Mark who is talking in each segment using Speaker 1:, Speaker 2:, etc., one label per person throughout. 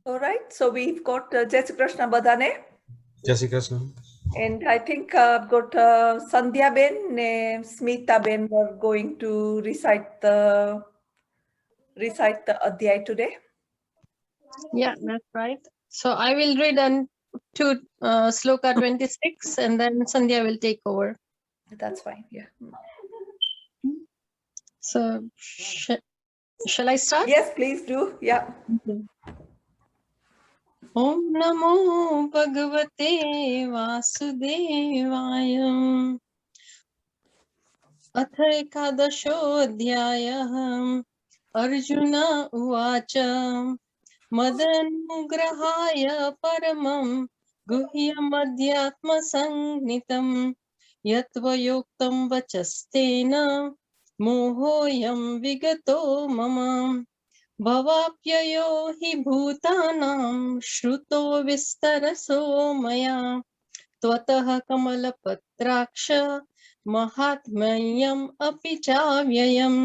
Speaker 1: All right, so we've got Jai Shri Krishna badane.
Speaker 2: Jai Shri Krishna.
Speaker 1: And I think I've got Sandhya Ben, Smita Ben were going to recite the Adhyay today.
Speaker 3: Yeah, that's right. So I will read to Sloka 26 and then Sandhya will take over.
Speaker 1: That's fine, yeah.
Speaker 3: So shall I start?
Speaker 1: Yes, please do. Yeah.
Speaker 3: Om Namo Bhagavate Vasudevaya. अथ एकादशोऽध्यायः अर्जुन उवाच मदनुग्रहाय परमं गुह्यमध्यात्मसंज्ञितं यत्त्वयोक्तं वचस्तेन मोहोऽयं विगतो मम भवाप्ययो हि भूतानां श्रुतो विस्तरसो मया त्वतः कमलपत्राक्ष महात्म्यम् अपि चाव्ययम्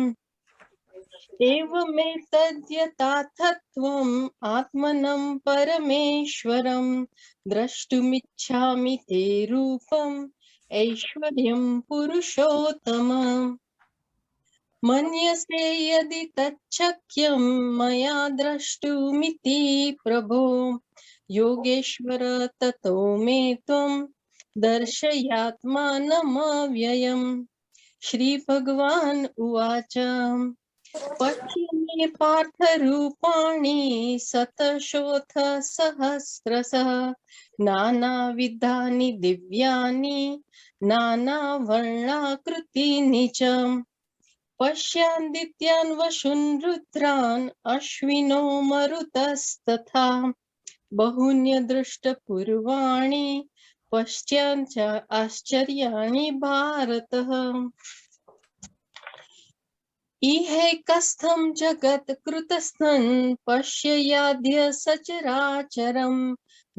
Speaker 3: एवमेतद्यथार्थत्वम् आत्मनं परमेश्वरं द्रष्टुमिच्छामि ते रूपम् ऐश्वर्यं पुरुषोत्तम मन्यसे यदि तच्छक्यं मया द्रष्टुमिति प्रभो योगेश्वर ततो मे त्वं दर्शयात्मानमव्ययम् श्रीभगवान् उवाच पश्यमे पार्थरूपाणि शतशोऽथ सहस्रशः नानाविधानि दिव्यानि नानावर्णाकृतीनि च पश्यादित्यान् वशुन् रुद्रान् अश्विनो मरुतस्तथा बहुन्यदृष्टपूर्वाणि पश्चाञ्च आश्चर्याणि भारतः इहैकस्थं जगत् कृतस्थं पश्ययाद्य सचराचरं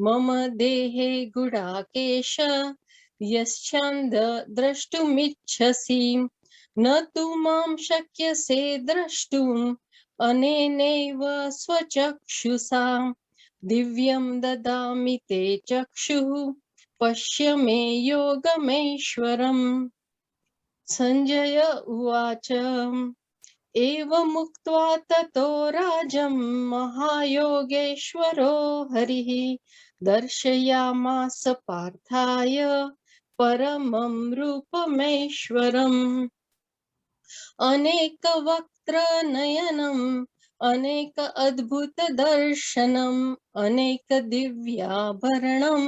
Speaker 3: मम देहे गुडाकेश यश्चान्द द्रष्टुमिच्छसि न तु मां शक्यसे द्रष्टुम् अनेनैव स्वचक्षुषा दिव्यं ददामि ते चक्षुः पश्य मे योगमैश्वरम् संजय उवाच एवमुक्त्वा ततो राजं महायोगेश्वरो हरिः दर्शयामास पार्थाय परमं रूपमैश्वरम् अनेकवक्त्रनयनम् अनेक अद्भुतदर्शनम् अनेकदिव्याभरणम्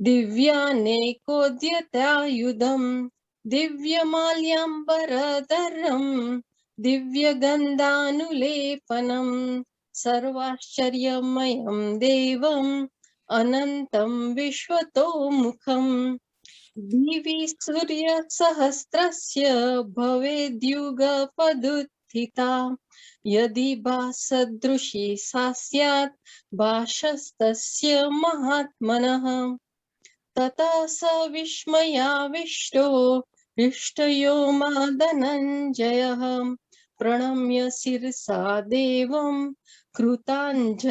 Speaker 3: दिव्यानेकोद्यतायुधम् दिव्यमाल्याम्बरधरम् दिव्यगन्धानुलेपनम् सर्वाश्चर्यमयं देवम् अनन्तं विश्वतोमुखम् दिवि सूर्यसहस्रस्य भवेद्युगपदुत्थिता यदि भासदृशी सा स्यात् भासस्तस्य महात्मनः ततः स विस्मयाविष्टो हृष्टयो मा धनञ्जयः प्रणम्य शिरसा देवं कृताञ्जलिरभाषतः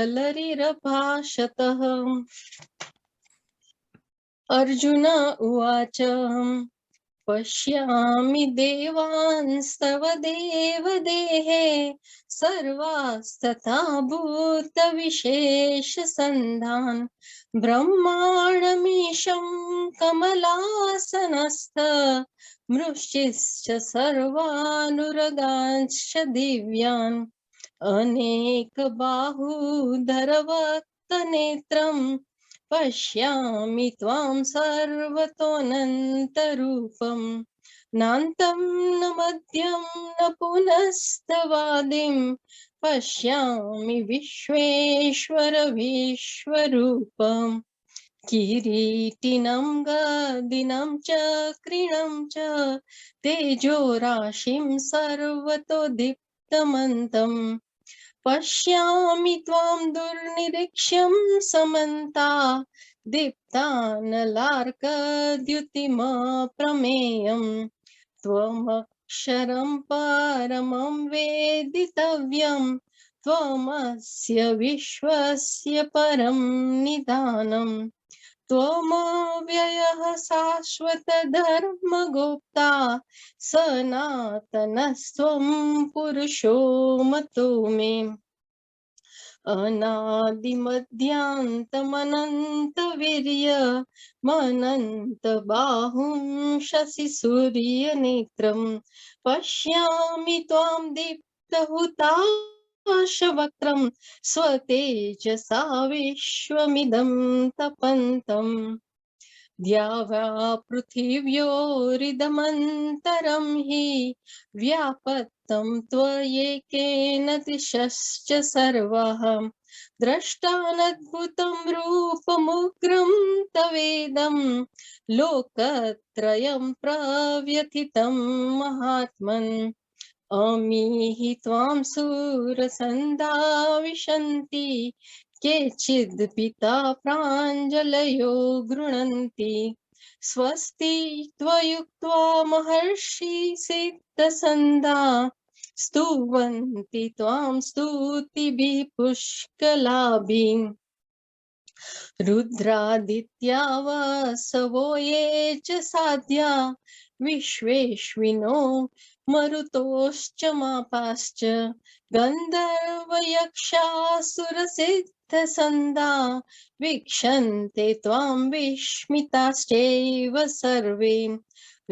Speaker 3: अर्जुन उवाच पश्यामि देवांस्तव देवदेहे सर्वास्तथा भूतविशेषसन्धान् ब्रह्माणमीशं कमलासनस्थ मृषिश्च सर्वानुरगांश्च दिव्यान् अनेकबाहूधरवक्त्रनेत्रम् पश्यामि त्वां सर्वतोऽनन्तरूपम् नान्तं न मध्यं न पुनस्तवादिं पश्यामि विश्वेश्वर विश्वरूपम् किरीटिनं गदिनं चक्रिणं च तेजोराशिं सर्वतो दीप्तमन्तम् पश्यामि त्वां दुर्निरीक्ष्यं समन्ता दीप्तानलार्कद्युतिमप्रमेयम् त्वमक्षरं परमं वेदितव्यम् त्वमस्य विश्वस्य परं निधानम् त्वमव्ययः शाश्वतधर्मगुप्ता सनातनस्त्वं पुरुषो मतो मे अनादिमध्यान्तमनन्तवीर्यमनन्तबाहुं शशिसूर्यनेत्रं पश्यामि त्वां दीप्तहुताशवक्त्रं स्वतेजसा विश्वमिदं तपन्तम् द्यावा पृथिव्योरिदमन्तरं हि व्यापत्तं त्वयेकेन दिशश्च सर्वः द्रष्टानद्भुतं रूपमुग्रं तवेदं लोकत्रयं प्रव्यथितं महात्मन् अमीहि त्वां सूरसन्धा विशन्ति केचिद् पिता प्राञ्जलयो गृह्णन्ति स्वस्ति त्वयुक्त्वा महर्षि सिद्धसन्धा स्तुवन्ति त्वां स्तुतिभिः पुष्कलाभिः रुद्रादित्या वसवो ये च साध्या विश्वेश्विनो मरुतोश्च मापाश्च गन्धर्वयक्षासुरसिद्धसन्धा वीक्षन्ते त्वां विस्मिताश्चैव सर्वे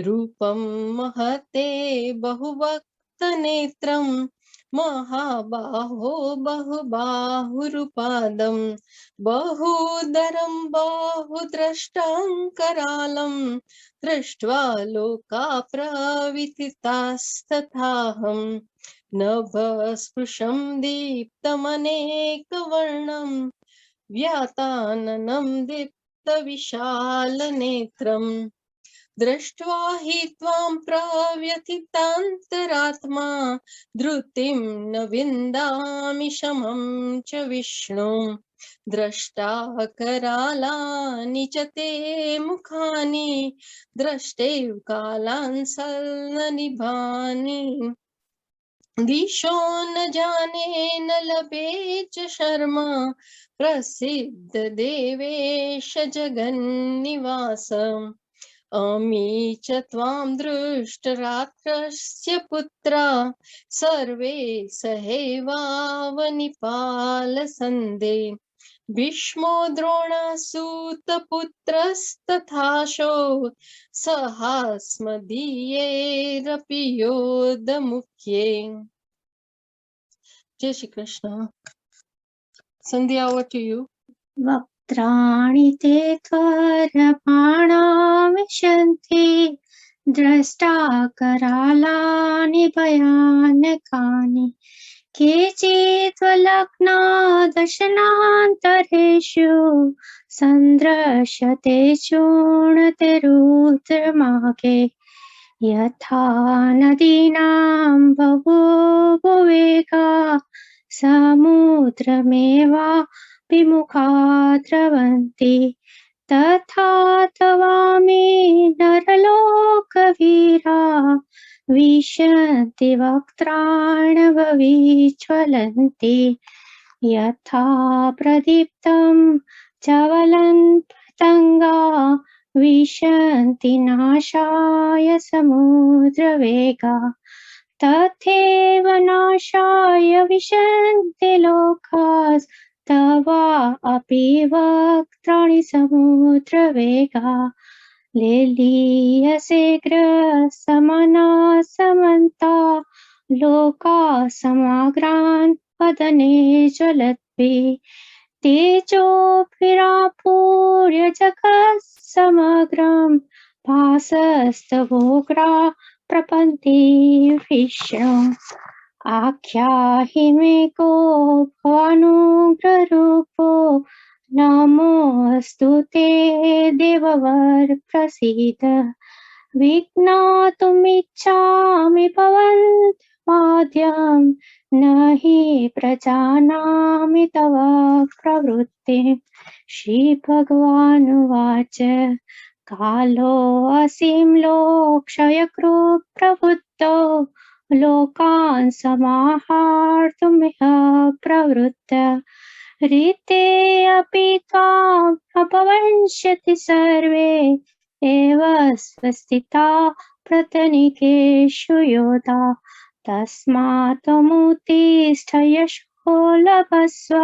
Speaker 3: रूपं महते बहुवक्त्रनेत्रं महाबाहो बहुबाहुरुपादं बहुदरं बहुद्रष्टां दृष्ट्वा लोका प्रविथितास्तथाहं नभस्पृशं दीप्तमनेकवर्णं व्याताननं दीप्तविशालनेत्रम् दृष्ट्वा हि त्वां प्रव्यथितान्तरात्मा धृतिं न विन्दामि शमं च विष्णु द्रष्टा करालानि च ते मुखानि द्रष्टैव कालान् सल्लनिभानि दिशो न जाने न लभे च शर्मा प्रसिद्ध देवेश जगन्निवास अमी च त्वां दृष्टरात्रस्य पुत्रा सर्वे सहैवावनिपालसन्दे भीष्मो द्रोणासूतपुत्रस्तथाशो सहास्मदीयैरपि योधमुख्ये जय Shri Krishna Sandhya, over to you.
Speaker 2: वक्त्राणि ते त्वरबाणा विशन्ति द्रष्टा करालानि भयानकानि केचिद्वलग्ना दशनान्तरेषु सन्दृश्यते चूर्णतिरुद्रमार्गे यथा नदीनां बहुवेगा समुद्रमेवा विमुखा द्रवन्ति तथा तवामि नरलोकवीरा विशन्ति वक्त्राण्यविज्वलन्ति यथा प्रदीप्तं ज्वलन् पतङ्गा विशन्ति नाशाय समुद्रवेगा तथैव नाशाय विशन्ति लोकास् तवा अपि वक्त्राणि समुद्रवेगा लेलीयसे ग्रसमना समन्ता लोका समाग्रान् वदने ज्वलद्भिः तेजोभिरापूर्य जगत् समग्रं भासस्तवोग्रा प्रपन्ति विष्णु आख्याहि मे को भवानुग्ररूपो नमोऽस्तु ते देववर प्रसीद विज्ञातुमिच्छामि भवन्तः माध्यं न हि प्रजानामि तव प्रवृत्तिं। श्रीभगवानुवाच कालोऽसीं लोकक्षयकृत् प्रवृत्तो लोकान् समाहर्तुमिह प्रवृत्त ऋते अपि त्वाम् अपवंस्यति सर्वे एव स्वस्थिता प्रतनिकेषु योधा तस्मात् त्वमुत्तिष्ठ यशो लभस्व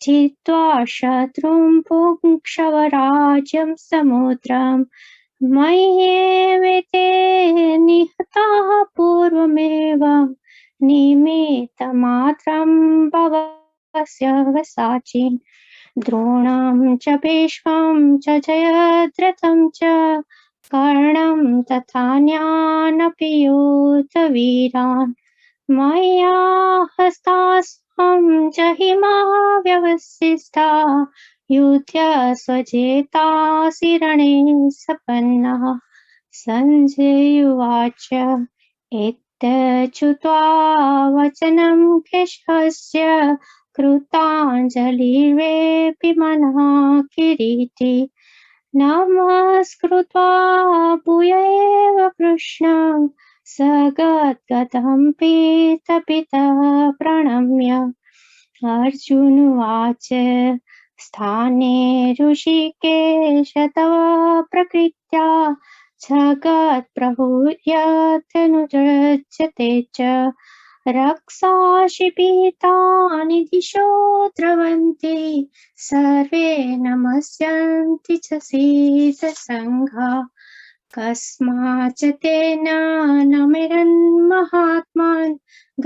Speaker 2: जित्वा शत्रुं पुङ्क्षव राज्यं समुद्रम् मय्येवेते निहताः पूर्वमेव निमित्तमात्रं भवस्य वसाचिन् द्रोणं च भीष्मं च जयद्रथं च कर्णं तथान्यानपि योद्धवीरान् मया हस्तास्त्वं च हिमा व्यवसिष्ठा युध्य स्वजेतासि रणे सपन्नः सञ्जय उवाच एतच्छ्रुत्वा वचनं केशवस्य कृताञ्जलिर्वेपि मनः किरीटी नमस्कृत्वा भूय एव कृष्णं स गद्गदं पीतपितः प्रणम्य अर्जुन उवाच स्थाने ऋषिकेश तव प्रकृत्या जगत्प्रभूयत्यनुरज्यते च रक्षांसि भीतानि दिशो द्रवन्ति सर्वे नमस्यन्ति च सिद्धसङ्घा कस्माच्च तेन नमिरन्महात्मान्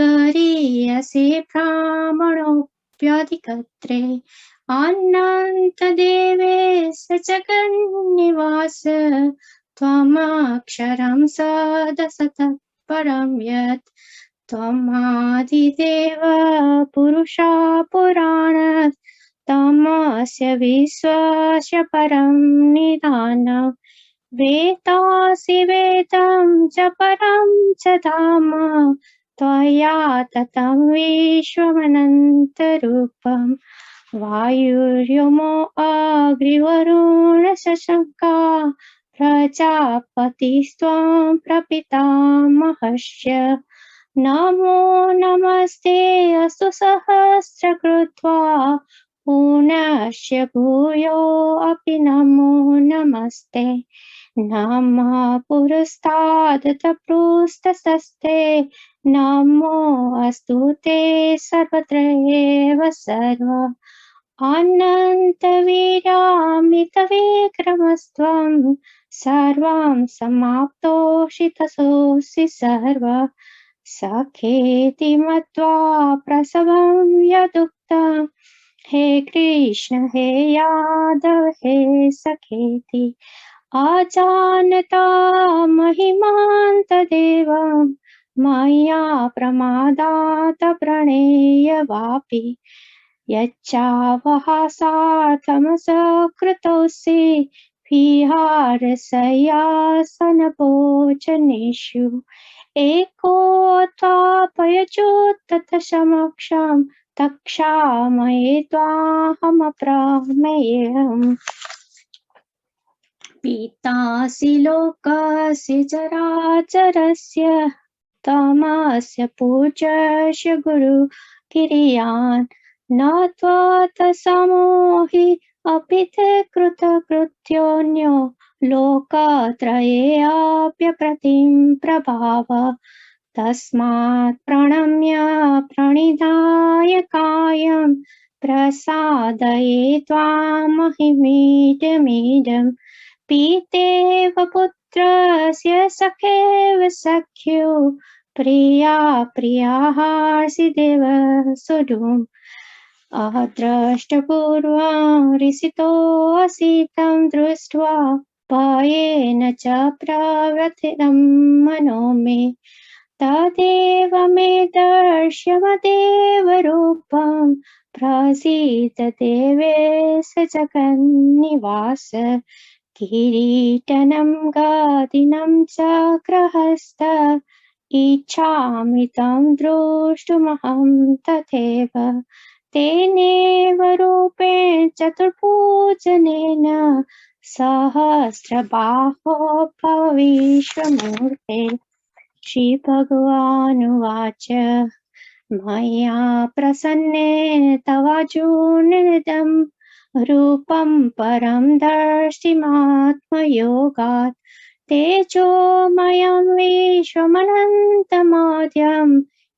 Speaker 2: गरीयसे ब्राह्मणोऽप्यधिकत्रे अनन्तदेवेश जगन्निवास त्वमक्षरं सदसतः परं यत् त्वमादिदेव पुरुषा पुराणात् तमस्य विश्वस्य परं निधानम् वेदासि वेदं च परं च धाम त्वया ततं विश्वमनन्तरूपम् वायुर्यमो अग्निवरुणशशङ्का प्रजापतिस्त्वं प्रपितामहश्च नमो नमस्ते अस्तु सहस्रकृत्वा पुनश्च भूयोऽपि नमो नमस्ते नमः पुरस्तादथ पृष्ठतस्ते नमो अस्तु ते सर्वत्र एव सर्व अनन्तवीर्यामितविक्रमस्त्वं सर्वं समाप्तोषितसोऽसि सर्व सखेति मत्वा प्रसवं यदुक्तं हे कृष्ण हे यादव हे सखेति अजानता महिमान्तदेवं मया प्रमादात् प्रणेयवापि यच्चावहासार्थमसकृतोऽसि विहारशय्यासनभोजनेषु एको त्वापयच्युत तत्समक्षं तक्षामये त्वाहमप्रमेयम् पितासि लोकस्य चराचरस्य तमस्य पूज्यस्य गुरुकिरीयान् न त्वत्समो हि अपि ते कृतकृत्योऽन्यो लोकत्रयेऽप्यप्रतिम प्रभाव तस्मात् प्रणम्य प्रणिधाय कायं प्रसादये त्वामहिमीडमीडम् पितेव पुत्रस्य सखेव सख्यो प्रिया प्रियाहासि देव सुडुम् अदृष्टपूर्वं हृषितोऽसि तं दृष्ट्वा भयेन च प्रव्यथितं मनो मे तदेव मे दर्शय रूपं प्रसीद देवेश जगन्निवास किरीटनं गदिनं चक्रहस्त इच्छामि तं द्रष्टुमहं तथैव तेनेव रूपेण चतुर्भुजनेन सहस्रबाहो भव विश्वमूर्ते। श्रीभगवानुवाच मया प्रसन्नेन तवार्जुनमिदं रूपं परं दर्शिमात्मयोगात् तेजोमयं विश्वमनन्तमाद्यं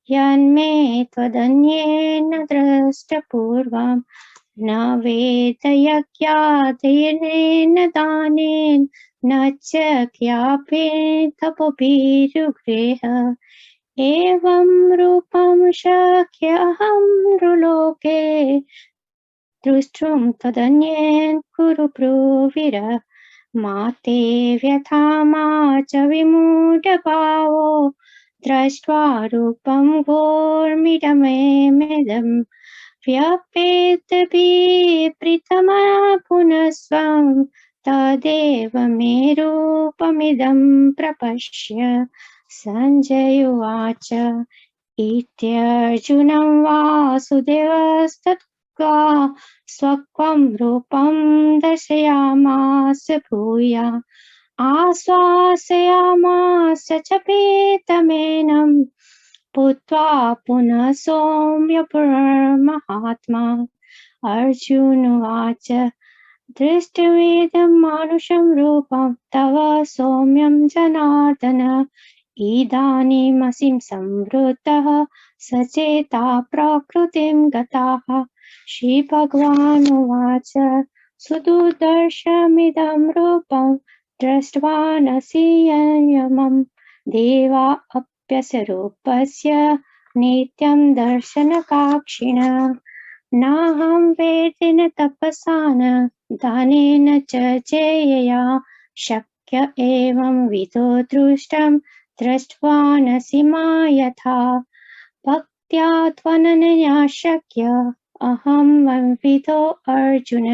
Speaker 2: यन्मे त्वदन्येन द्रष्टपूर्वं न वेदयज्ञातेन दानेन न च क्रियाभिः तपोभिरुग्रेह एवं रूपं शक्यहं नृलोके द्रष्टुं त्वदन्येन कुरु ब्रूवीर मा ते व्यथा मा च विमूढभावो दृष्ट्वा रूपं घोरमिदमेदं व्यपेतभिप्रीतमः पुनः स्वं तदेव मे रूपमिदं प्रपश्य। संजय उवाच इत्यर्जुनं वासुदेवस्तथा स्वकं रूपं दर्शयामास भूया आश्वासयामास च पीतमेनं भूत्वा पुनः सौम्यपुरमहात्मा। अर्जुन उवाच दृष्टमेदं मानुषं रूपं तव सौम्यं जनार्दन इदानीमसिं संवृत्तः सचेता प्रकृतिं गताः। श्रीभगवानुवाच सुदुर्दर्शमिदं रूपं दृष्ट्वानसि यमं देवा अप्यस्य रूपस्य नित्यं दर्शनकाङ्क्षिणः नाहं वेदेन तपसा न दानेन च चेयया शक्य एवं विदो दृष्टं दृष्ट्वानसि मा यथा भक्त्या त्वनया शक्य अहं विदो अर्जुन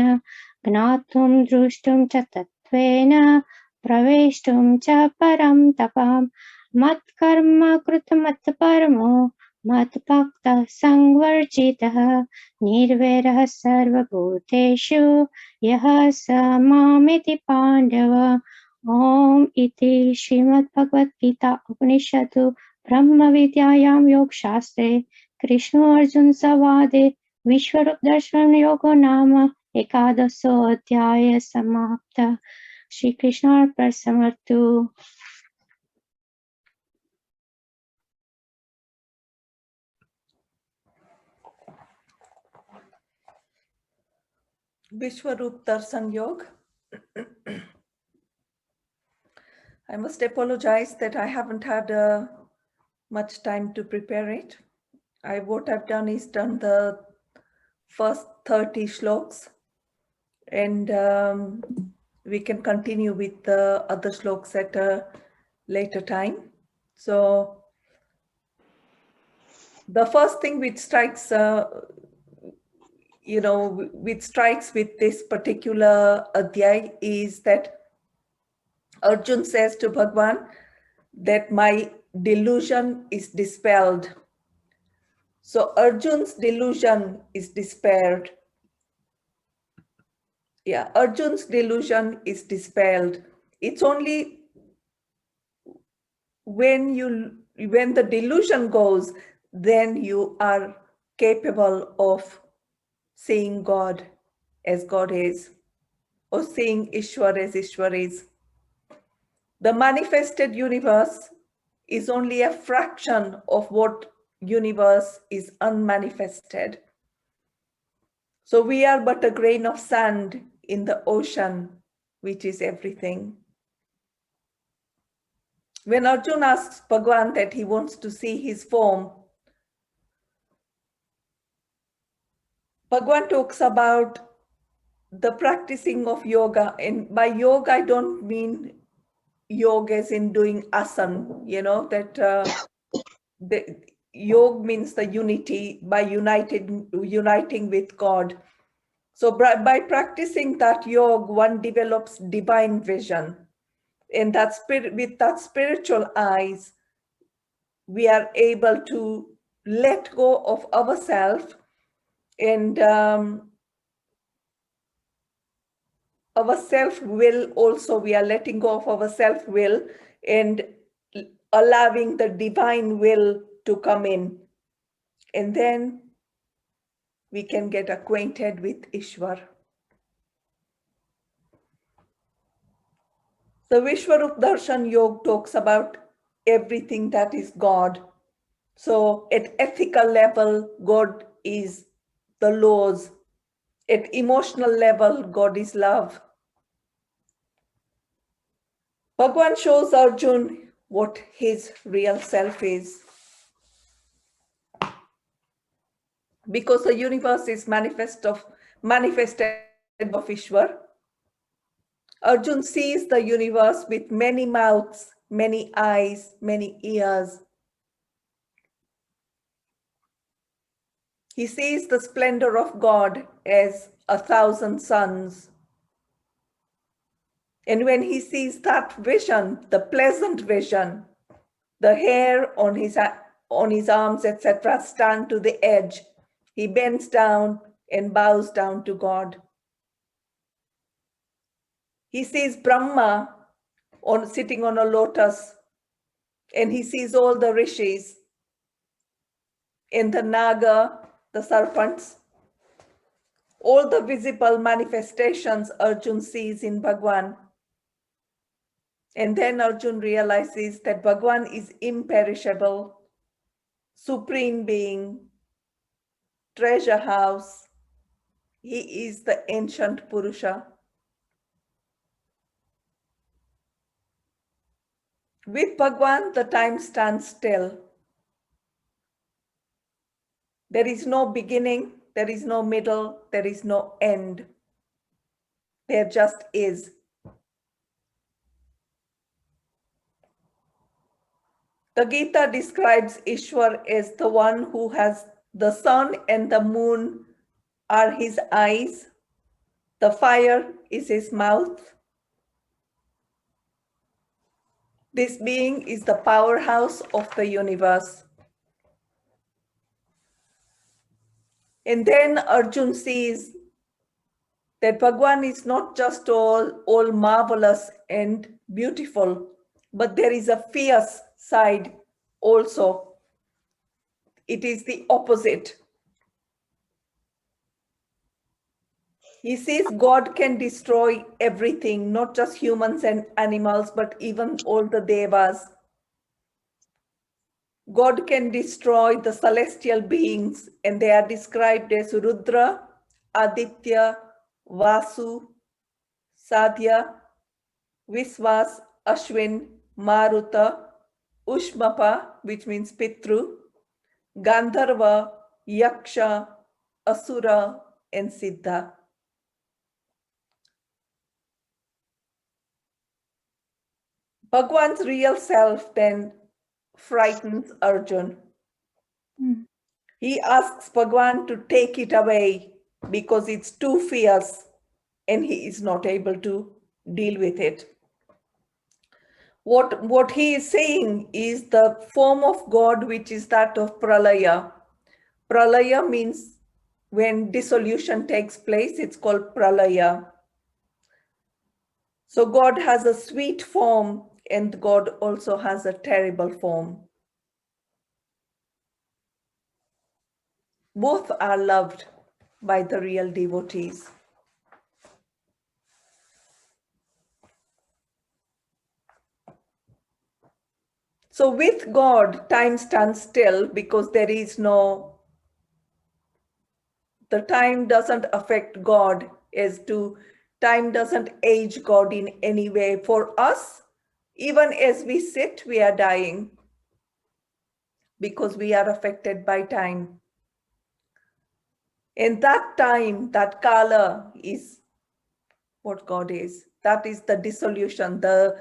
Speaker 2: ज्ञातुं द्रष्टुं च तत्त्वेन प्रवेष्टुं च परं तपः मत्कर्म कृतमत्परमो मद्भक्तः संवर्जितः निर्वैरः सर्वभूतेषु यः स मामेति पाण्डव। ओम इति श्रीमद्भगवद्गीता उपनिषदु ब्रह्मविद्यायां योगशास्त्रे कृष्णार्जुन संवादे विश्वरूप दर्शन योगो नाम एकादशोऽध्यायः समाप्तः। Shri कृष्णार्पणमस्तु।
Speaker 1: Vishwaroop Darshan Yoga. I must apologize that I haven't had much time to prepare it. What I've done is done the first 30 shloks, and we can continue with the other shloks at a later time. So the first thing which strikes which strikes with this particular adhyay is that Arjun says to Bhagwan that my delusion is dispelled. So Arjun's delusion is dispelled. Yeah, Arjun's delusion is dispelled. It's only when the delusion goes, then you are capable of seeing God as God is, or seeing Ishwar as Ishwar is. The manifested universe is only a fraction of what universe is unmanifested. So we are but a grain of sand in the ocean, which is everything. When Arjuna asks Bhagwan that he wants to see his form, Bhagwan talks about the practicing of yoga. And by yoga, I don't mean yoga as in doing asana, that the yoga means the unity, by uniting with God. So by practicing that yoga, one develops divine vision. And with that spiritual eyes, we are able to let go of ourselves, and our self-will also, we are letting go of our self-will and allowing the divine will to come in. And then we can get acquainted with Ishwar. So Vishwarup Darshan Yoga talks about everything that is God. So at ethical level, God is the laws. At emotional level, God is love. Bhagwan shows Arjun what his real self is. Because the universe is manifested of Ishwar, Arjun sees the universe with many mouths, many eyes, many ears. He sees the splendor of God as 1,000 suns. And when he sees that vision, the pleasant vision, the hair on his arms, etc., stand to the edge, he bends down and bows down to God. He sees Brahma sitting on a lotus, and he sees all the rishis, and the naga, the serpents, all the visible manifestations Arjun sees in Bhagwan. And then Arjun realizes that Bhagwan is imperishable, supreme being, treasure house. He is the ancient Purusha. With Bhagwan, the time stands still. There is no beginning, there is no middle, there is no end. There just is. The Gita describes Ishwar as the one who has the sun and the moon are his eyes, the fire is his mouth. This being is the powerhouse of the universe. And then Arjun sees that Bhagwan is not just all marvelous and beautiful, but there is a fierce side also. It is the opposite. He says God can destroy everything, not just humans and animals, but even all the devas. God can destroy the celestial beings, and they are described as Rudra, Aditya, Vasu, Sadhya, Viswas, Ashwin, Maruta, Ushmapa, which means Pitru, Gandharva, Yaksha, Asura, and Siddha. Bhagwan's real self then frightens Arjun. He asks Bhagwan to take it away because it's too fierce and he is not able to deal with it. What he is saying is the form of God, which is that of Pralaya. Pralaya means when dissolution takes place, it's called Pralaya. So God has a sweet form and God also has a terrible form. Both are loved by the real devotees. So with God, time stands still because there is no, the time doesn't affect God as to, time doesn't age God in any way. For us, even as we sit, we are dying because we are affected by time. And that time, that kala is what God is. That is the dissolution, the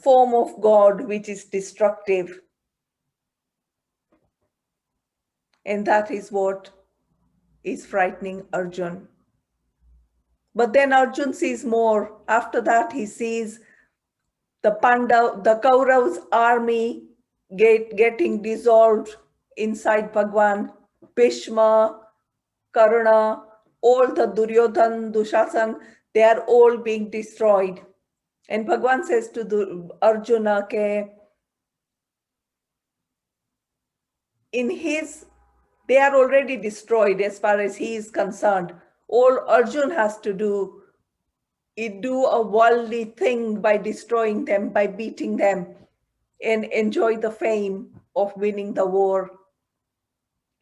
Speaker 1: form of God which is destructive. And that is what is frightening Arjun. But then Arjun sees more. After that, he sees the Kaurav's army getting dissolved inside Bhagwan, Bhishma, Karna, all the Duryodhan, Dushasan, they are all being destroyed. And Bhagwan says to Arjuna, ke, they are already destroyed as far as he is concerned. All Arjun has to do is do a worldly thing by destroying them, by beating them, and enjoy the fame of winning the war,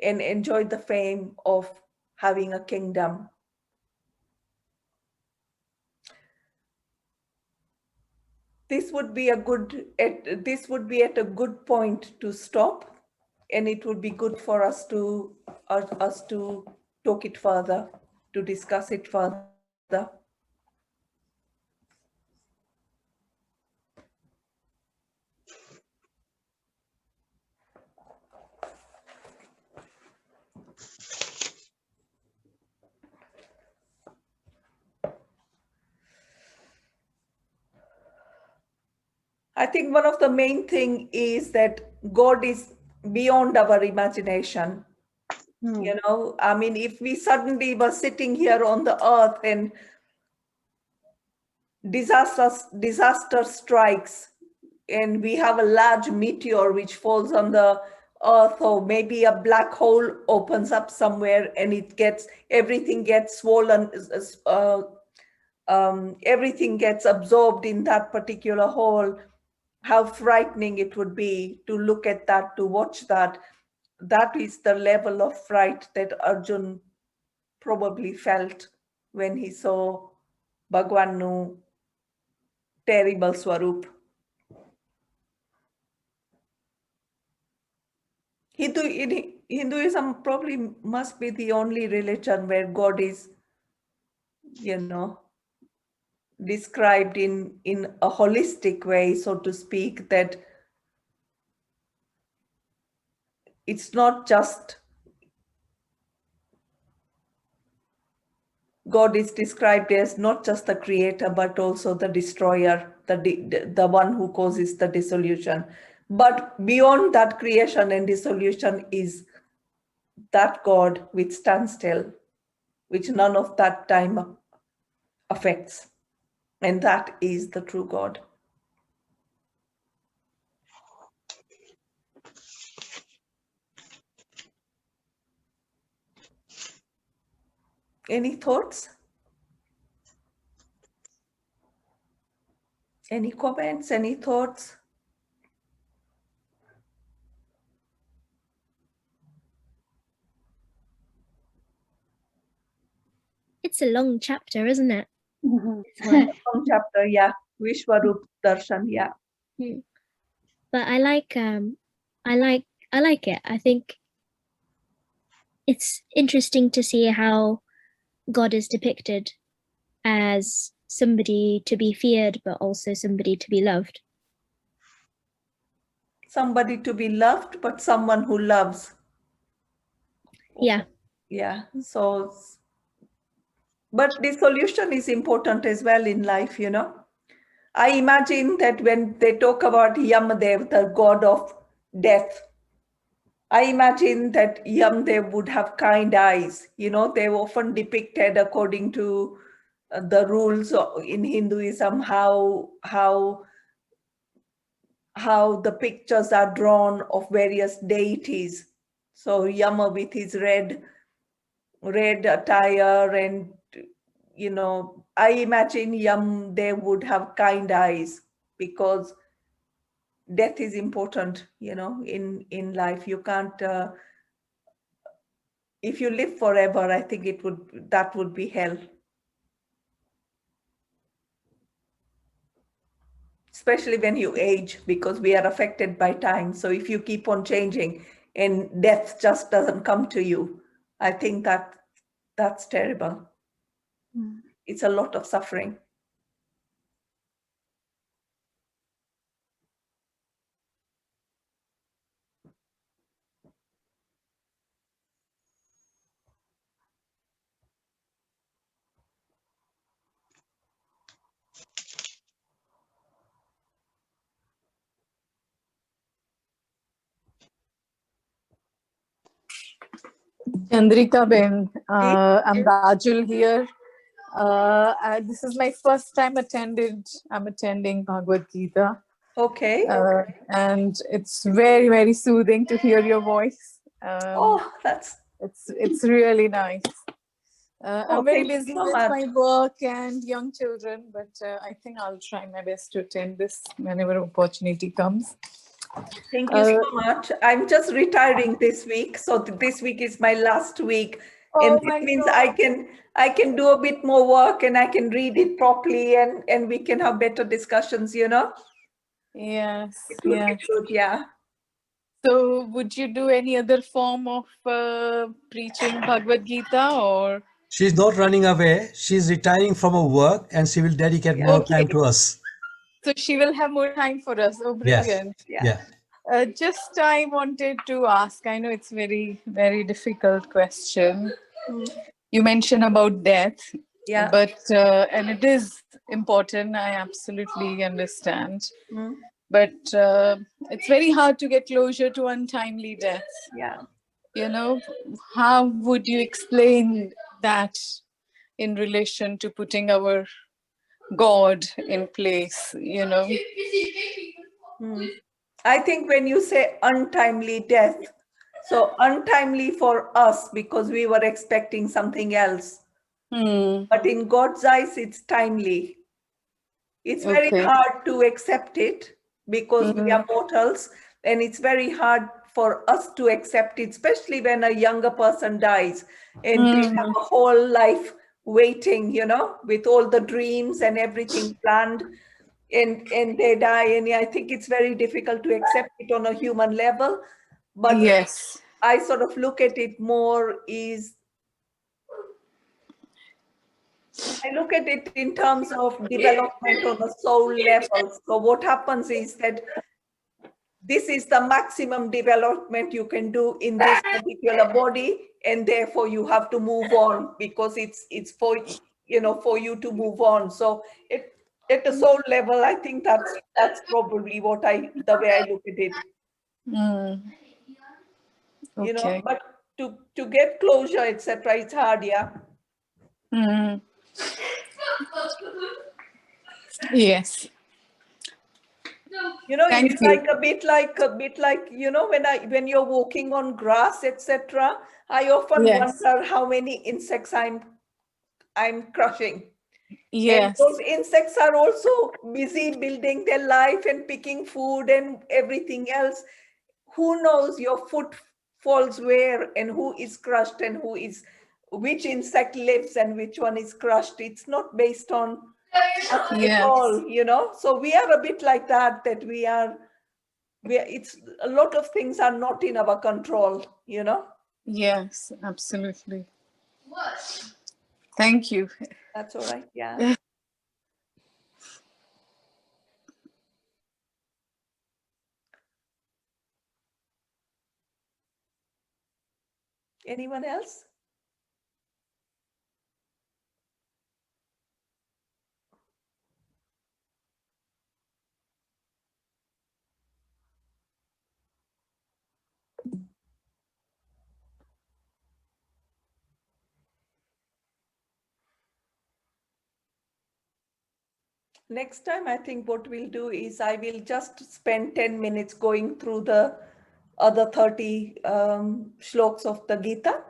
Speaker 1: and enjoy the fame of having a kingdom. This would be at a good point to stop, and it would be good for us to talk it further, to discuss it further. I think one of the main thing is that God is beyond our imagination. You know, I mean, if we suddenly were sitting here on the earth and disaster strikes, and we have a large meteor which falls on the earth, or maybe a black hole opens up somewhere and everything gets swollen, everything gets absorbed in that particular hole, how frightening it would be to look at that, to watch that. That is the level of fright that Arjun probably felt when he saw Bhagwan's terrible Swarup. Hinduism probably must be the only religion where God is, you know, described in a holistic way, so to speak, that it's not just God is described as not just the creator, but also the destroyer, the one who causes the dissolution. But beyond that creation and dissolution is that God which stands still, which none of that time affects. And that is the true God. Any thoughts? Any comments? Any thoughts?
Speaker 4: It's a long chapter, isn't it? This one.
Speaker 1: Long chapter, yeah. Vishwarup Darshan, yeah.
Speaker 4: But I like it. I think it's interesting to see how God is depicted as somebody to be feared, but also somebody to be loved.
Speaker 1: Somebody to be loved, but someone who loves.
Speaker 4: Yeah.
Speaker 1: Yeah. So, but dissolution is important as well in life, you know. I imagine that when they talk about Yamadev, the god of death, I imagine that Yamdev would have kind eyes. You know, they're often depicted according to the rules in Hinduism, how the pictures are drawn of various deities. So Yama with his red attire, and you know, I imagine Yamdev would have kind eyes, because death is important, you know, in life. You can't if you live forever, I think that would be hell. Especially when you age, because we are affected by time. So if you keep on changing and death just doesn't come to you, I think that's terrible. It's a lot of suffering.
Speaker 5: Chandrika Ben, I'm Rajul here. This is my first time I'm attending Bhagavad Gita.
Speaker 1: Okay.
Speaker 5: And it's very, very soothing to hear your voice.
Speaker 1: Oh, that's
Speaker 5: It's really nice. I'm very
Speaker 1: thank you
Speaker 5: busy
Speaker 1: so
Speaker 5: with
Speaker 1: much.
Speaker 5: my work and young children, but I think I'll try my best to attend this whenever opportunity comes.
Speaker 1: Thank you so much. I'm just retiring this week, so this week is my last week, and
Speaker 5: Oh
Speaker 1: it
Speaker 5: my
Speaker 1: means
Speaker 5: God.
Speaker 1: I can do a bit more work and I can read it properly, and we can have better discussions.
Speaker 5: Yes,
Speaker 1: It would be
Speaker 5: yes.
Speaker 1: good. Yeah.
Speaker 5: So, would you do any other form of preaching Bhagavad Gita or?
Speaker 6: She's not running away. She's retiring from her work and she will dedicate more
Speaker 1: Okay.
Speaker 6: time to us.
Speaker 5: So she will have more time for us. Oh,
Speaker 6: Yes.
Speaker 5: brilliant.
Speaker 1: Yeah.
Speaker 5: Just I wanted to ask, I know it's very, very difficult question. You mentioned about death,
Speaker 1: Yeah.
Speaker 5: but, and it is important, I absolutely understand.
Speaker 1: Mm.
Speaker 5: But it's very hard to get closure to untimely death.
Speaker 1: Yeah.
Speaker 5: How would you explain that in relation to putting our God in place,
Speaker 1: I think when you say untimely death, so untimely for us because we were expecting something else, but in God's eyes, it's timely. It's very
Speaker 5: Okay.
Speaker 1: hard to accept it because we are mortals, and it's very hard for us to accept it, especially when a younger person dies and they have a whole life waiting, with all the dreams and everything planned, and they die. And I think it's very difficult to accept it on a human level. But
Speaker 5: Yes.
Speaker 1: I sort of look at it more is I look at it in terms of development on a soul level. So what happens is that this is the maximum development you can do in this particular body, and therefore you have to move on because it's for for you to move on. So at the soul level, I think that's probably the way I look at it.
Speaker 5: Okay.
Speaker 1: But to get closure, etc., it's hard. Yeah.
Speaker 5: Yes. Thank
Speaker 1: It's
Speaker 5: you.
Speaker 1: like a bit like when you're walking on grass, etc. I often
Speaker 5: Yes.
Speaker 1: wonder how many insects I'm crushing. And
Speaker 5: Yes.
Speaker 1: those insects are also busy building their life and picking food and everything else. Who knows your foot falls where and who is crushed and which insect lives and which one is crushed. It's not based on us at
Speaker 5: Yes.
Speaker 1: all, So we are a bit like that it's a lot of things are not in our control,
Speaker 5: Yes, absolutely. Thank you.
Speaker 1: That's all right. Yeah. Anyone else? Next time, I think what we'll do is I will just spend 10 minutes going through the other 30 shloks of the Gita.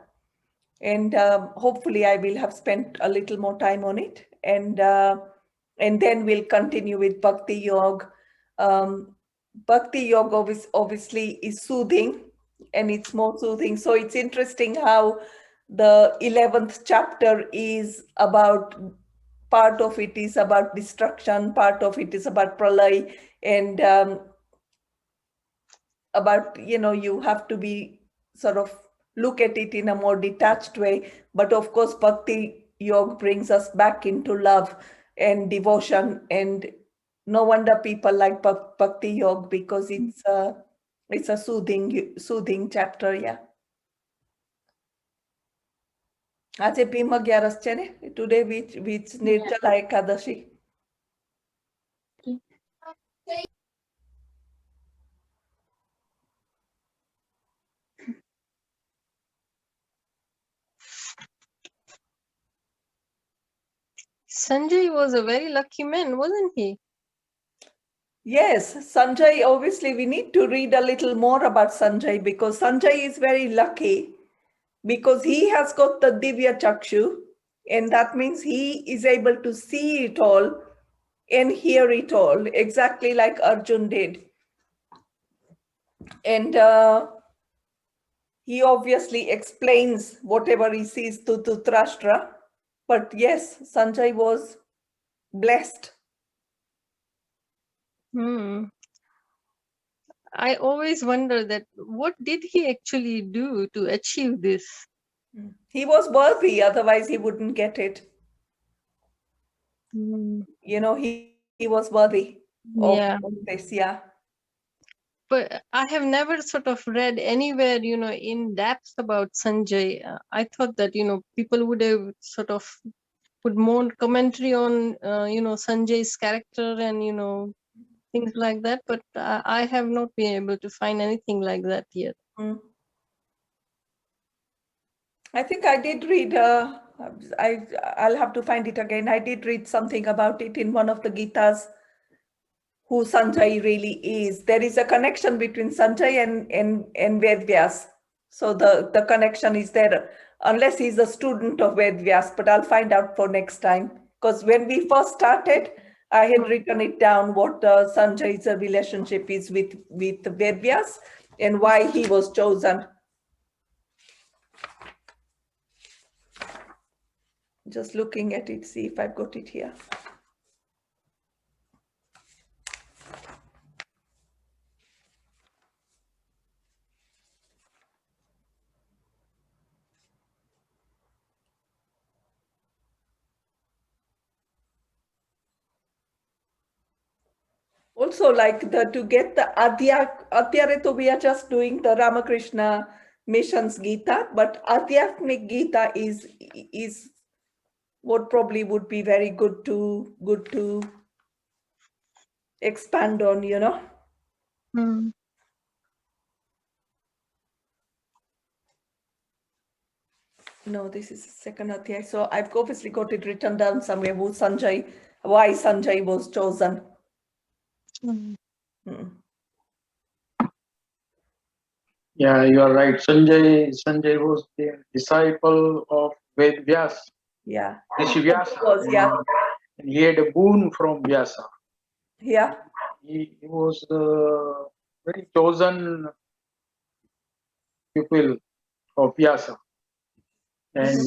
Speaker 1: And hopefully I will have spent a little more time on it. And then we'll continue with Bhakti Yoga. Bhakti Yoga obviously is soothing, and it's more soothing. So it's interesting how the 11th chapter is about, part of it is about destruction, part of it is about pralay, and about, you have to be sort of look at it in a more detached way. But of course, Bhakti Yoga brings us back into love and devotion, and no wonder people like Bhakti Yoga because it's a soothing chapter. Yeah. આજે ભીમ 11 છે ને today which Nirjala Ekadashi.
Speaker 3: Sanjay was a very lucky man, wasn't he?
Speaker 1: Yes, Sanjay, obviously we need to read a little more about Sanjay because Sanjay is very lucky because he has got the Divya Chakshu, and that means he is able to see it all and hear it all, exactly like Arjun did. And he obviously explains whatever he sees to Dhritarashtra. But yes, Sanjay was blessed.
Speaker 3: Hmm. I always wonder that what did he actually do to achieve this?
Speaker 1: He was worthy, otherwise he wouldn't get it.
Speaker 3: Hmm.
Speaker 1: You know, he was worthy
Speaker 3: Yeah.
Speaker 1: of this, yeah.
Speaker 3: But I have never sort of read anywhere, in depth about Sanjay. I thought that, people would have sort of put more commentary on, Sanjay's character and, things like that. But I have not been able to find anything like that yet.
Speaker 1: Mm. I think I did read, I'll have to find it again. I did read something about it in one of the Gitas, who Sanjay really is. There is a connection between Sanjay and Ved Vyas. So the connection is there, unless he's a student of Ved Vyas, but I'll find out for next time. Because when we first started, I had written it down what Sanjay's relationship is with Ved Vyas and why he was chosen. Just looking at it, see if I've got it here. Also, like to get the Adhyarito, we are just doing the Ramakrishna Mission's Gita, but Adhyatmic Gita is what probably would be very good to expand on, you know.
Speaker 3: Hmm.
Speaker 1: No, this is second Adhyay. So I've obviously got it written down somewhere why Sanjay was chosen.
Speaker 3: Hmm.
Speaker 1: Hmm.
Speaker 7: Yeah, you are right. Sanjay was the disciple of Ved Vyas,
Speaker 1: Yeah.
Speaker 7: Rishi Vyasa.
Speaker 1: Was, yeah.
Speaker 7: And he had a boon from Vyasa.
Speaker 1: Yeah.
Speaker 7: He was a very chosen pupil of Vyasa. And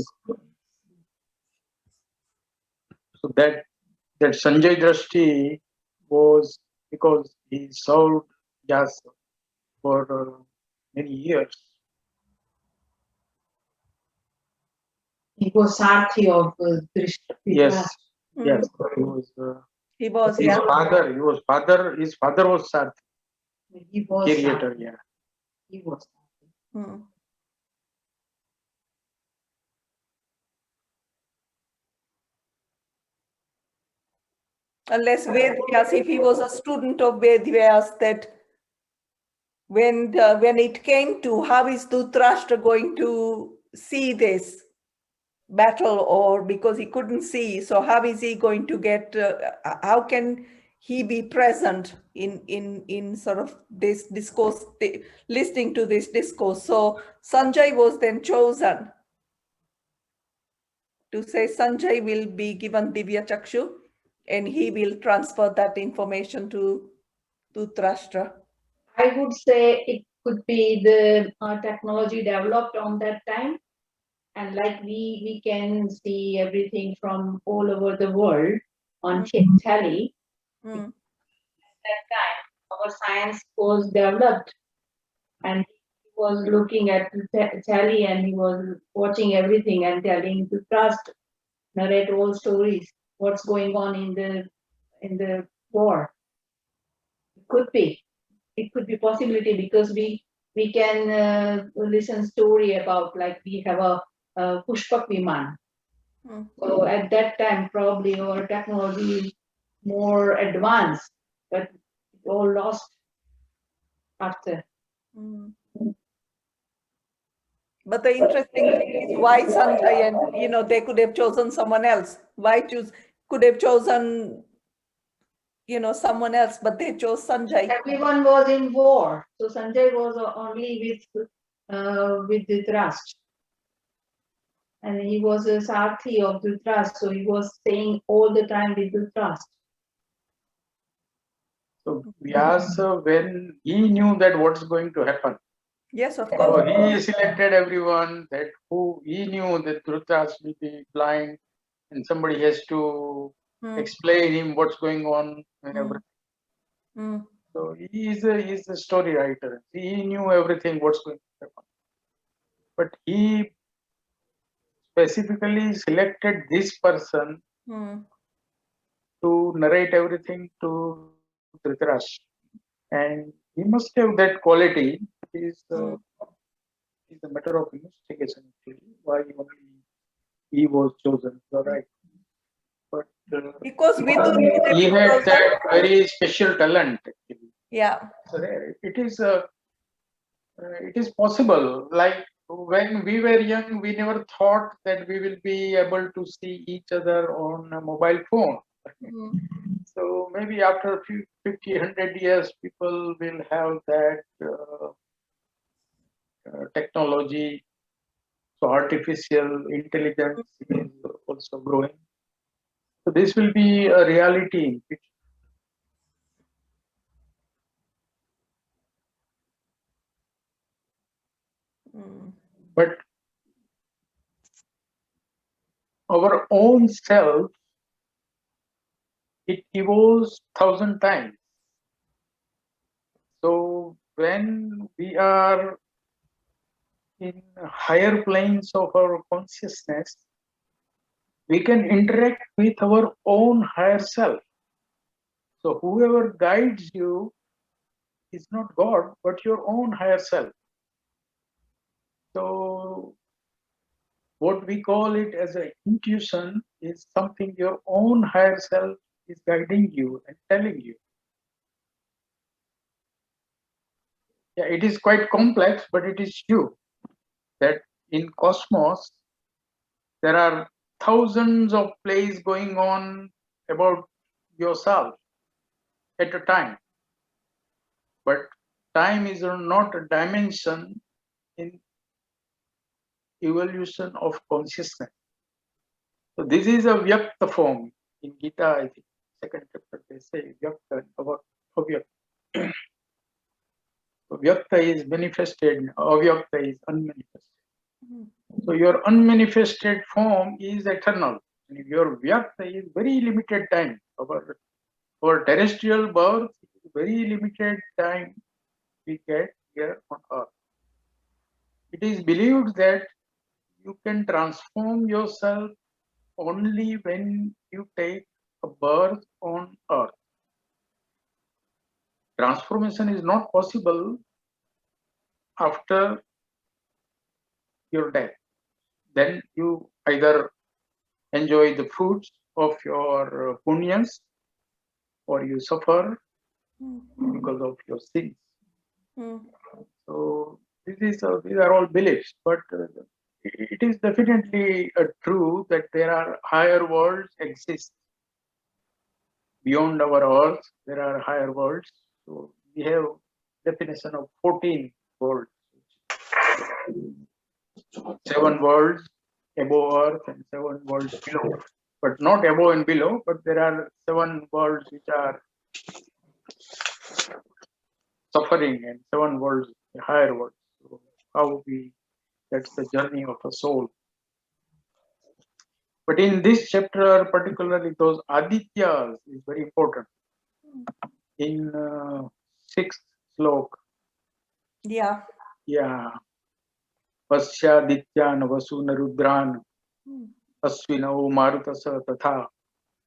Speaker 7: so that Sanjay Drashti was because he served Vyasa for many years.
Speaker 8: He was Sarthi of Drishta.
Speaker 7: Yes,
Speaker 1: Hmm.
Speaker 7: yes, he was.
Speaker 1: He was, yeah.
Speaker 7: His father was Sarthi,
Speaker 8: He was
Speaker 7: creator.
Speaker 8: Sarthi.
Speaker 7: Yeah.
Speaker 8: He was Sarthi.
Speaker 1: Hmm. Unless Ved Vyas, if he was a student of Ved Vyas, that when it came to how is Dhritarashtra going to see this battle, or because he couldn't see, so how is he going to get? How can he be present in sort of this discourse, listening to this discourse? So Sanjay was then chosen to say Sanjay will be given Divya Chakshu, and he will transfer that information to Dhritarashtra.
Speaker 8: I would say it could be the technology developed on that time. And like we can see everything from all over the world on telly.
Speaker 1: Mm.
Speaker 8: At that time, our science was developed, and he was looking at the telly and he was watching everything and telling to trust, narrate all stories, what's going on in the war. It could be possibility because we can listen story about, like we have a Pushpak Viman.
Speaker 1: Mm.
Speaker 8: So at that time, probably our technology is more advanced, but it all lost after.
Speaker 1: Mm. But the interesting thing is why Sanjay, and they could have chosen someone else. Why choose? could have chosen, someone else, but they chose Sanjay.
Speaker 8: Everyone was in war, so Sanjay was only with Dhritarashtra. And he was a Sarthi of Dhritarashtra, so he was staying all the time with Dhritarashtra.
Speaker 7: So Vyasa, when he knew that what's going to happen,
Speaker 1: Yes, of
Speaker 7: so
Speaker 1: course.
Speaker 7: he selected everyone that who he knew that Dhritarashtra will be blind, and somebody has to explain him what's going on and everything.
Speaker 1: Mm.
Speaker 7: So he is a story writer. He knew everything what's going to happen, but he specifically selected this person
Speaker 1: Mm.
Speaker 7: to narrate everything to Dhritarashtra, and he must have that quality. Is a matter of investigation actually why only he was chosen. You're right, but
Speaker 1: Because Vidur would have
Speaker 7: he had
Speaker 1: chosen-
Speaker 7: that very special talent actually.
Speaker 1: Yeah.
Speaker 7: So it is possible. Like when we were young, we never thought that we will be able to see each other on a mobile phone.
Speaker 1: Mm.
Speaker 7: So maybe after 50, 100 years, people will have that technology. So artificial intelligence is also growing. So this will be a reality in future.
Speaker 1: Mm.
Speaker 7: But our own self, it evolves 1,000 times. So when we are in higher planes of our consciousness, we can interact with our own higher self. So whoever guides you is not God, but your own higher self. So what we call it as an intuition is something your own higher self is guiding you and telling you. Yeah, it is quite complex, but it is true that in cosmos there are thousands of plays going on about yourself at a time. But time is not a dimension in evolution of consciousness. So this is a Vyakta form. In Gita, I think, second chapter, they say Vyakta about Avyakta. So Vyakta is manifested, Avyakta is unmanifested. So your unmanifested form is eternal. And your Vyakta is very limited time. Our terrestrial birth is very limited time we get here on earth. It is believed that you can transform yourself only when you take a birth on earth. Transformation is not possible after your death. Then you either enjoy the fruits of your punyas or you suffer because of your sins.
Speaker 1: Mm.
Speaker 7: So these are all beliefs, but it is definitely true that there are higher worlds exist beyond our earth. There are higher worlds. So we have definition of 14 worlds, 7 worlds above earth and 7 worlds below, but not above and below. But there are 7 worlds which are suffering and 7 worlds higher worlds. So how that's the journey of a soul. But in this chapter, particularly those Adityas is very important. In 6th slok,
Speaker 1: Yeah.
Speaker 7: yeah, Pasyadityan Vasuna Rudran Asvinau Marutasa Tatha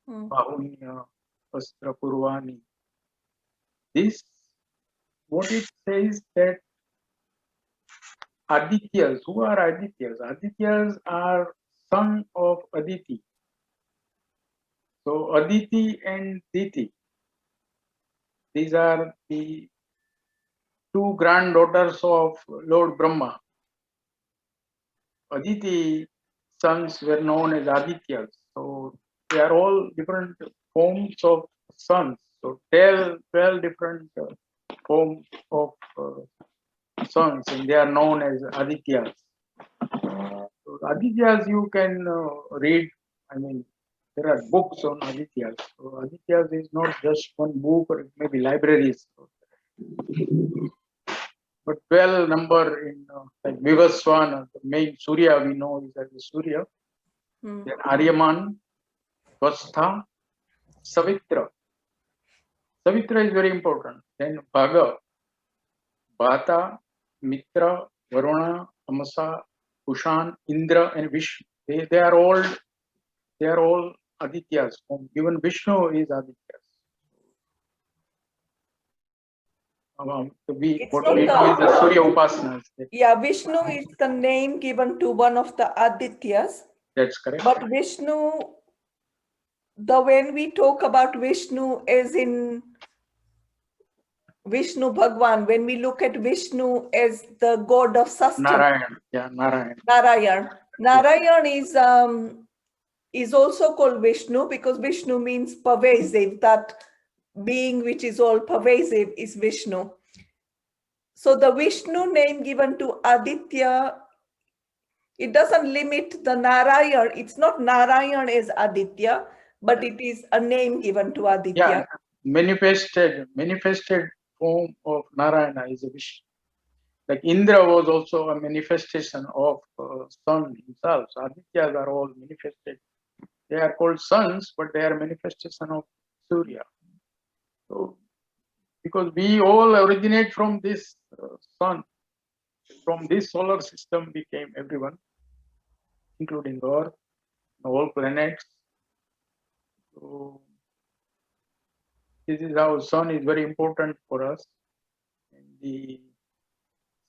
Speaker 1: Mm.
Speaker 7: Bahunya Astra Purvani. This, what it says that Adityas, who are Adityas? Adityas are son of Aditi. So Aditi and Diti, these are the 2 granddaughters of Lord Brahma. Aditi sons were known as Adityas. So they are all different forms of suns. So 12 different forms of suns, and they are known as Adityas. So Adityas you can read, I mean, there are books on Adityas. So Adityas is not just one book or maybe libraries. But 12 number in like Vivaswana, the main Surya we know is as the Surya.
Speaker 1: Hmm.
Speaker 7: Then Aryaman, Vastha, Savitra. Savitra is very important. Then Bhaga, Bhata, Mitra, Varuna, Amasa, Kushan, Indra, and Vishnu. They are all Adityas. Even Vishnu is Adityas.
Speaker 1: It's
Speaker 7: What
Speaker 1: not
Speaker 7: we do is the Surya Upasanas.
Speaker 1: Yeah, Vishnu is the name given to one of the Adityas.
Speaker 7: That's correct.
Speaker 1: But Vishnu, when we talk about Vishnu as in Vishnu Bhagwan, when we look at Vishnu as the god of sustenance,
Speaker 7: Narayan. Yeah, Narayan.
Speaker 1: Narayan is also called Vishnu because Vishnu means pervasive. That being which is all pervasive is Vishnu. So the Vishnu name given to Aditya, it doesn't limit the Narayan. It's not Narayan as Aditya, but it is a name given to Aditya.
Speaker 7: Yeah, manifested form of Narayana is a Vishnu. Like Indra was also a manifestation of sun himself. So Adityas are all manifested. They are called suns, but they are manifestation of Surya. So because we all originate from this sun, from this solar system we came, everyone, including Earth, all planets. So this is how sun is very important for us. And the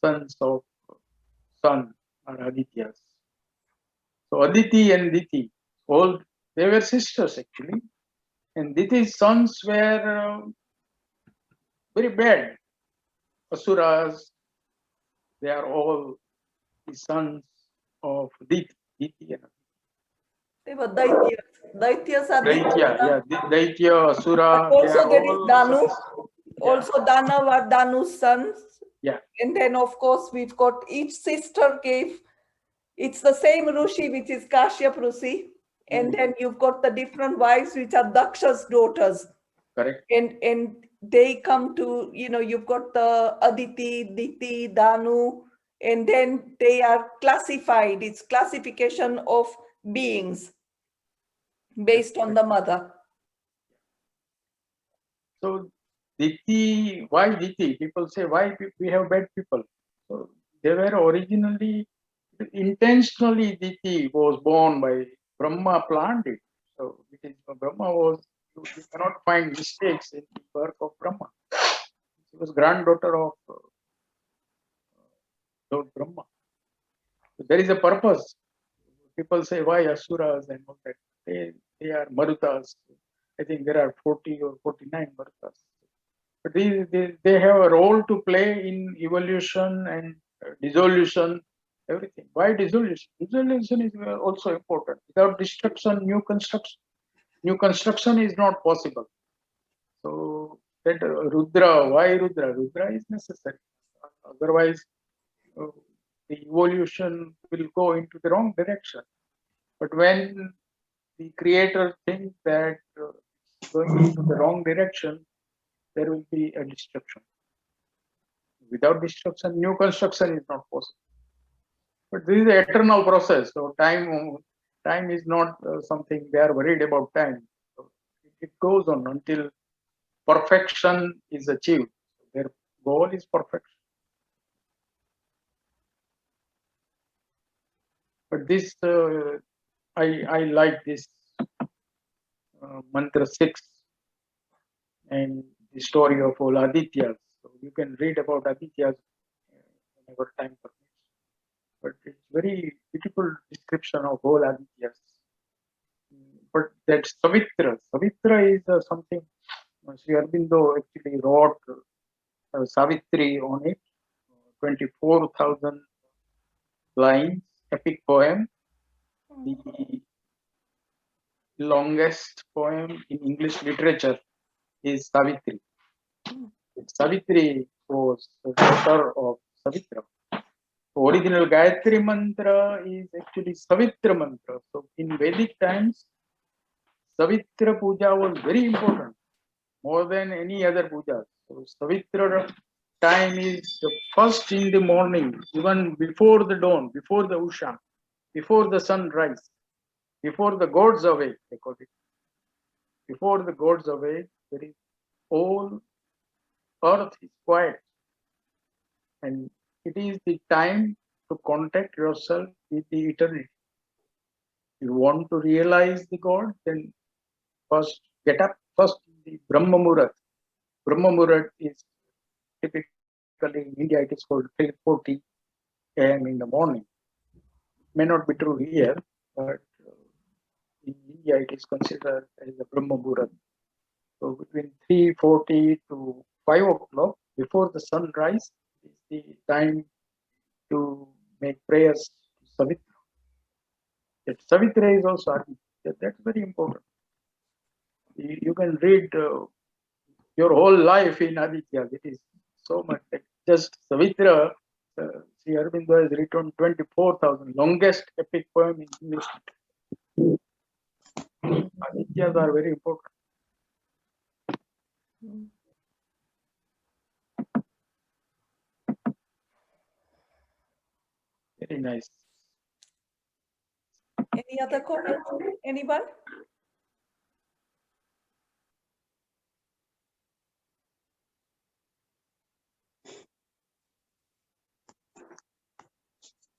Speaker 7: sons of sun are Adityas. So Aditi and Diti, they were sisters actually. And Diti's sons were very bad. Asuras, they are all the sons of Diti. And
Speaker 1: They were Daityas. Daityas are
Speaker 7: Daitya,
Speaker 1: Ditya.
Speaker 7: Daitya, Asura.
Speaker 1: But also there is
Speaker 7: all
Speaker 1: Danu.
Speaker 7: sons.
Speaker 1: Also Danav are Danu's sons.
Speaker 7: Yeah.
Speaker 1: And then of course we've got each sister gave, it's the same Rushi which is Kashyap Rushi. And then you've got the different wives which are Daksha's daughters.
Speaker 7: Correct.
Speaker 1: And they come to, you've got the Aditi, Diti, Danu, and then they are classified. It's classification of beings based on the mother.
Speaker 7: So Diti, why Diti? People say, why we have bad people? So they were originally, intentionally Diti was born by Brahma planned it. So because Brahma was, you cannot find mistakes in the birth of Brahma. She was granddaughter of Lord Brahma. So there is a purpose. People say, why Asuras and all that? They are Marutas. I think there are 40 or 49 Marutas. But they have a role to play in evolution and dissolution, everything. Why dissolution? Dissolution is also important. Without destruction, new construction is not possible. So that Rudra, why Rudra? Rudra is necessary. Otherwise, the evolution will go into the wrong direction. But when the creator thinks that it's going into the wrong direction, there will be a destruction. Without destruction, new construction is not possible. But this is an eternal process. So time is not something they are worried about time. So it goes on until perfection is achieved. Their goal is perfection. But this, I like this mantra 6 and the story of all Adityas. So you can read about Adityas whenever time permits. But it's very beautiful description of all Adityas. But that Savitra is something Sri Aurobindo actually wrote Savitri on it, 24,000 lines, epic poem. The longest poem in English literature is Savitri. Savitri was the daughter of Savitra. Original Gayatri mantra is actually Savitra mantra. So in Vedic times, Savitra puja was very important, more than any other puja. So Savitra time is the first in the morning, even before the dawn, before the Usha, before the sunrise, before the gods awake, they call it. Before the gods awake, there is all earth is quiet. And it is the time to contact yourself with the eternity. You want to realize the God, then first get up first in the Brahma Muhurat. Brahma Muhurat is typically in India, it is called 3:40 a.m. in the morning. May not be true here, but in India it is considered as a Brahma Muhurat. So between 3:40 to 5 o'clock before the sunrise is the time to make prayers to Savitra. That Savitra is also Aditya. That's very important. You can read your whole life in Aditya. It is so much. Like just Savitra, Sri Aurobindo has written 24,000, longest epic poem in English. Adityas are very important. Very nice.
Speaker 1: Any other comments? Anyone?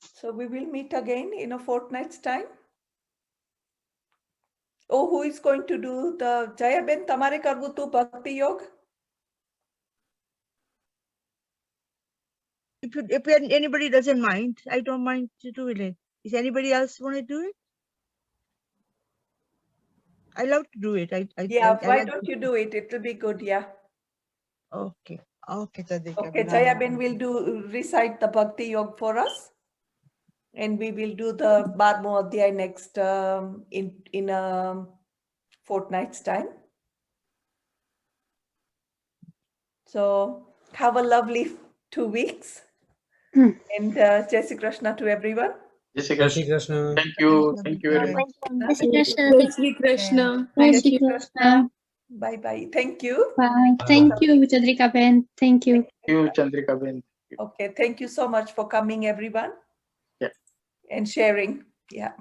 Speaker 1: So we will meet again in a fortnight's time. Oh, who is going to do the Jaya Ben Tamare Karvu tu Bhakti Yoga?
Speaker 9: If anybody doesn't mind, I don't mind to do it. Is anybody else want to do it? I love to do it.
Speaker 1: Yeah,
Speaker 9: I
Speaker 1: why
Speaker 9: like
Speaker 1: don't
Speaker 9: to
Speaker 1: you do it? It will be good, yeah.
Speaker 9: Okay. Okay, Tadika.
Speaker 1: Okay, Jaya Ben will recite the Bhakti Yoga for us. And we will do the Barmo Adhyay next in a fortnight's time. So have a lovely 2 weeks. And Jai Shri Krishna to everyone.
Speaker 7: Jai Shri
Speaker 6: Jai Shri
Speaker 7: Krishna.
Speaker 6: Krishna.
Speaker 7: Thank you. Thank you very much.
Speaker 4: Jai Shri Krishna.
Speaker 5: Jai Shri Krishna.
Speaker 4: Jai
Speaker 1: Jai
Speaker 4: Shri
Speaker 1: Shri
Speaker 4: Krishna.
Speaker 1: Krishna. Bye bye. Thank you.
Speaker 2: Bye. Thank you, Chandrika Ben. Thank you.
Speaker 7: Thank you, Chandrika Ben.
Speaker 1: Okay, thank you so much for coming, everyone.
Speaker 7: Yeah.
Speaker 1: And sharing. Yeah.